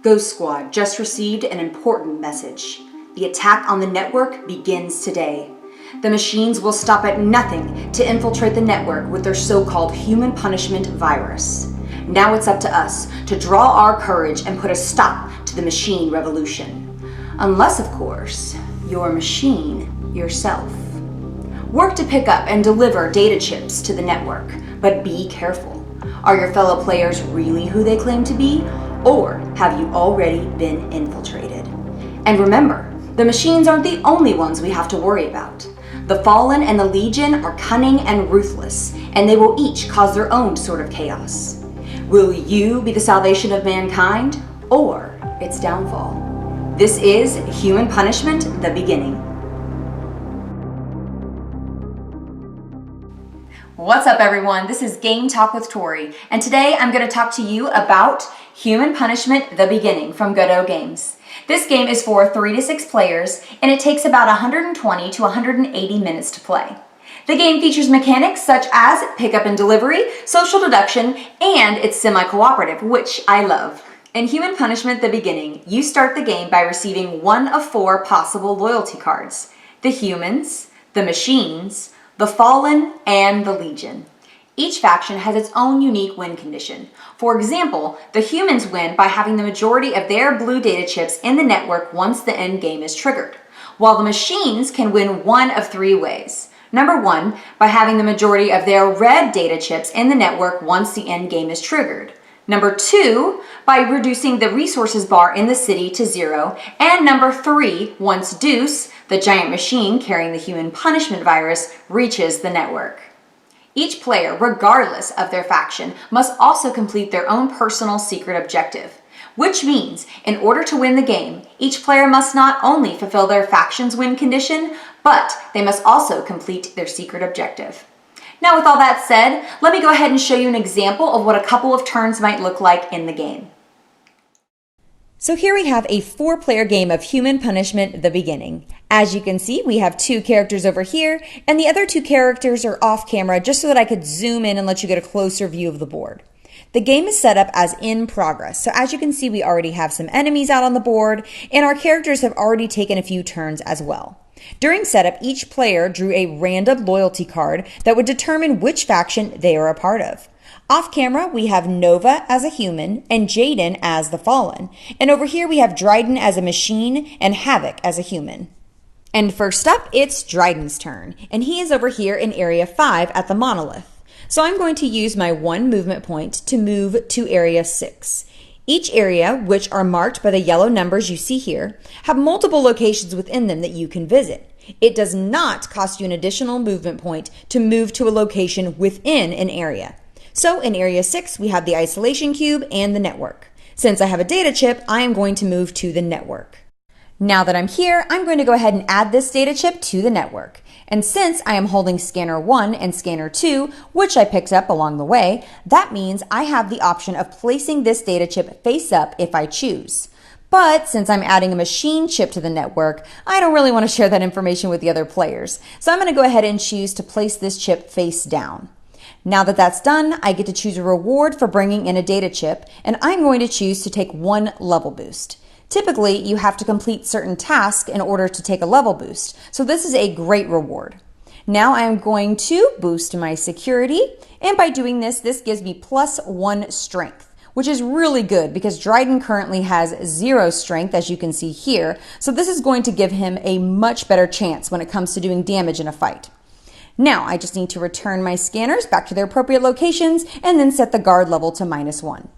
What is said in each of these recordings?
Ghost Squad just received an important message. The attack on the network begins today. The machines will stop at nothing to infiltrate the network with their so-called human punishment virus. Now it's up to us to draw our courage and put a stop to the machine revolution. Unless, of course, you're a machine yourself. Work to pick up and deliver data chips to the network, but be careful. Are your fellow players really who they claim to be? Or have you already been infiltrated? And remember, the machines aren't the only ones we have to worry about. The Fallen and the Legion are cunning and ruthless, and they will each cause their own sort of chaos. Will you be the salvation of mankind, or its downfall? This is Human Punishment: The Beginning. What's up, everyone? This is Game Talk with Tori, and today I'm going to talk to you about Human Punishment: The Beginning from Godot Games. This game is for 3 to 6 players, and it takes about 120 to 180 minutes to play. The game features mechanics such as pickup and delivery, social deduction, and it's semi-cooperative, which I love. In Human Punishment: The Beginning, you start the game by receiving one of 4 possible loyalty cards: the humans, the machines, the Fallen, and the Legion. Each faction has its own unique win condition. For example, the humans win by having the majority of their blue data chips in the network once the end game is triggered, while the machines can win one of 3 ways. Number 1, by having the majority of their red data chips in the network once the end game is triggered. Number 2, by reducing the resources bar in the city to 0. And number 3, once Deuce, the giant machine carrying the human punishment virus, reaches the network. Each player, regardless of their faction, must also complete their own personal secret objective, which means in order to win the game, each player must not only fulfill their faction's win condition, but they must also complete their secret objective. Now, with all that said, let me go ahead and show you an example of what a couple of turns might look like in the game. So here we have a 4-player game of Human Punishment: The Beginning. As you can see, we have 2 characters over here, and the other 2 characters are off camera just so that I could zoom in and let you get a closer view of the board. The game is set up as in progress, so as you can see, we already have some enemies out on the board, and our characters have already taken a few turns as well. During setup, each player drew a random loyalty card that would determine which faction they are a part of. Off camera, we have Nova as a human and Jaden as the Fallen. And over here, we have Dryden as a machine and Havoc as a human. And first up, it's Dryden's turn. And he is over here in Area 5 at the Monolith. So I'm going to use my 1 movement point to move to Area 6. Each area, which are marked by the yellow numbers you see here, have multiple locations within them that you can visit. It does not cost you an additional movement point to move to a location within an area. So in Area 6, we have the isolation cube and the network. Since I have a data chip, I am going to move to the network. Now that I'm here, I'm going to go ahead and add this data chip to the network. And since I am holding scanner 1 and scanner 2, which I picked up along the way, that means I have the option of placing this data chip face up if I choose. But since I'm adding a machine chip to the network, I don't really want to share that information with the other players. So I'm going to go ahead and choose to place this chip face down. Now that that's done, I get to choose a reward for bringing in a data chip, and I'm going to choose to take 1 level boost. Typically, you have to complete certain tasks in order to take a level boost, so this is a great reward. Now I'm going to boost my security, and by doing this, this gives me +1 strength, which is really good because Dryden currently has 0 strength, as you can see here, so this is going to give him a much better chance when it comes to doing damage in a fight. Now, I just need to return my scanners back to their appropriate locations and then set the guard level to -1.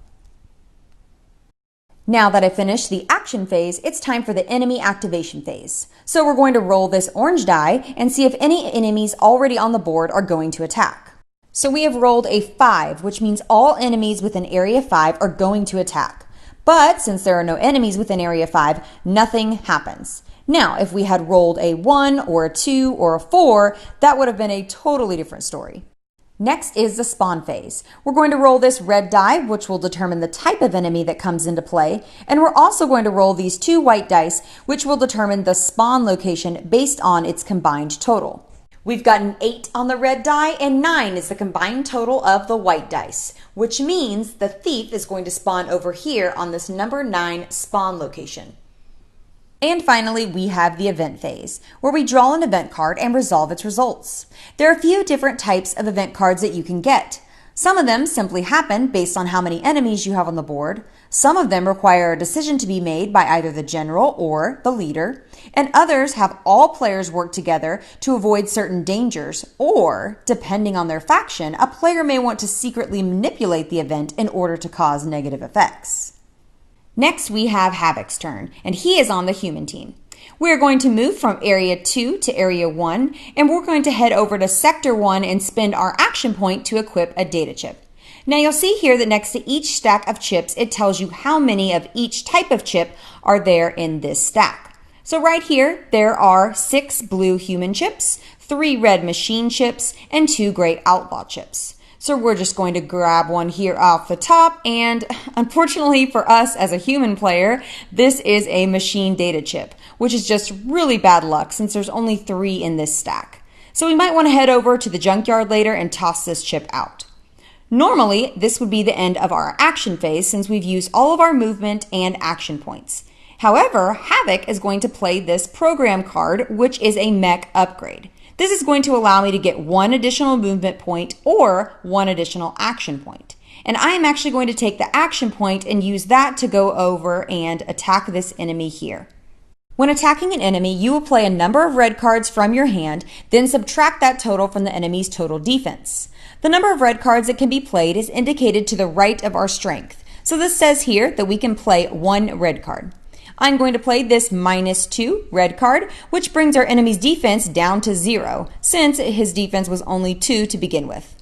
Now that I've finished the action phase, it's time for the enemy activation phase. So we're going to roll this orange die and see if any enemies already on the board are going to attack. So we have rolled a 5, which means all enemies within Area 5 are going to attack. But since there are no enemies within Area 5, nothing happens. Now, if we had rolled a 1 or a 2 or a 4, that would have been a totally different story. Next is the spawn phase. We're going to roll this red die, which will determine the type of enemy that comes into play, and we're also going to roll these 2 white dice, which will determine the spawn location based on its combined total. We've got an 8 on the red die and 9 is the combined total of the white dice, which means the thief is going to spawn over here on this number 9 spawn location. And finally, we have the event phase, where we draw an event card and resolve its results. There are a few different types of event cards that you can get. Some of them simply happen based on how many enemies you have on the board. Some of them require a decision to be made by either the general or the leader, and others have all players work together to avoid certain dangers, or, depending on their faction, a player may want to secretly manipulate the event in order to cause negative effects. Next, we have Havoc's turn, and he is on the human team. We're going to move from Area 2 to Area 1, and we're going to head over to Sector 1 and spend our action point to equip a data chip. Now you'll see here that next to each stack of chips, it tells you how many of each type of chip are there in this stack. So right here, there are 6 blue human chips, 3 red machine chips, and 2 gray outlaw chips. So we're just going to grab one here off the top, and unfortunately for us as a human player, this is a machine data chip, which is just really bad luck since there's only 3 in this stack. So we might want to head over to the junkyard later and toss this chip out. Normally, this would be the end of our action phase since we've used all of our movement and action points. However, Havoc is going to play this program card, which is a mech upgrade. This is going to allow me to get 1 additional movement point or 1 additional action point. And I am actually going to take the action point and use that to go over and attack this enemy here. When attacking an enemy, you will play a number of red cards from your hand, then subtract that total from the enemy's total defense. The number of red cards that can be played is indicated to the right of our strength. So this says here that we can play 1 red card. I'm going to play this -2 red card, which brings our enemy's defense down to 0, since his defense was only 2 to begin with.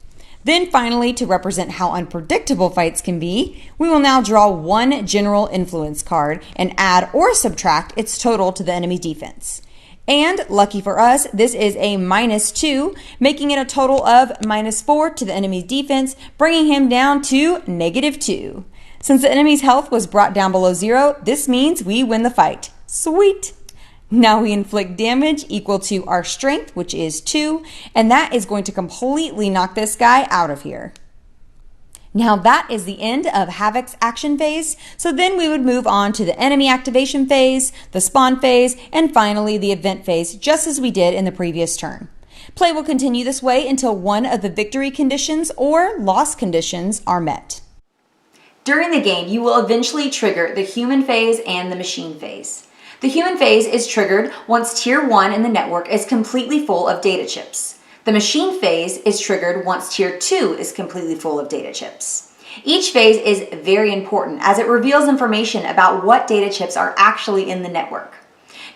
Then finally, to represent how unpredictable fights can be, we will now draw 1 general influence card and add or subtract its total to the enemy's defense. And lucky for us, this is a -2, making it a total of -4 to the enemy's defense, bringing him down to -2. Since the enemy's health was brought down below 0, this means we win the fight. Sweet! Now we inflict damage equal to our strength, which is 2, and that is going to completely knock this guy out of here. Now that is the end of Havoc's action phase, so then we would move on to the enemy activation phase, the spawn phase, and finally the event phase, just as we did in the previous turn. Play will continue this way until one of the victory conditions or loss conditions are met. During the game, you will eventually trigger the human phase and the machine phase. The human phase is triggered once Tier 1 in the network is completely full of data chips. The machine phase is triggered once Tier 2 is completely full of data chips. Each phase is very important as it reveals information about what data chips are actually in the network.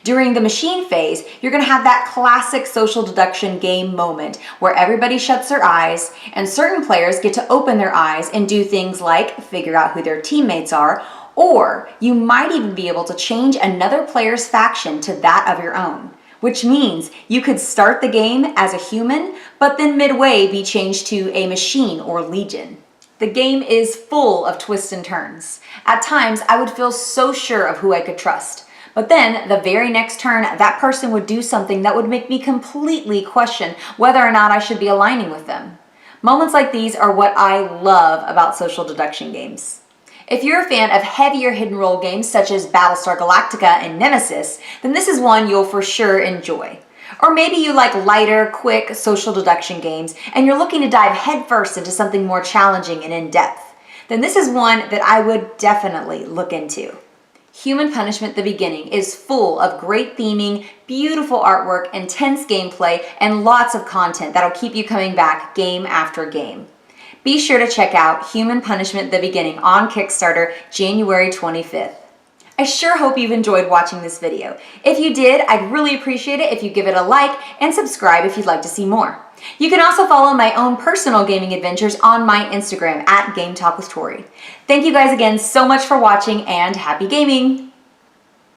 During the machine phase, you're going to have that classic social deduction game moment where everybody shuts their eyes and certain players get to open their eyes and do things like figure out who their teammates are, or you might even be able to change another player's faction to that of your own, which means you could start the game as a human, but then midway be changed to a machine or legion. The game is full of twists and turns. At times, I would feel so sure of who I could trust. But then, the very next turn, that person would do something that would make me completely question whether or not I should be aligning with them. Moments like these are what I love about social deduction games. If you're a fan of heavier hidden role games such as Battlestar Galactica and Nemesis, then this is one you'll for sure enjoy. Or maybe you like lighter, quick social deduction games and you're looking to dive headfirst into something more challenging and in-depth. Then this is one that I would definitely look into. Human Punishment: The Beginning is full of great theming, beautiful artwork, intense gameplay, and lots of content that'll keep you coming back game after game. Be sure to check out Human Punishment: The Beginning on Kickstarter January 25th. I sure hope you've enjoyed watching this video. If you did, I'd really appreciate it if you give it a like and subscribe if you'd like to see more. You can also follow my own personal gaming adventures on my Instagram @GameTalkWithTori. Thank you guys again so much for watching and happy gaming!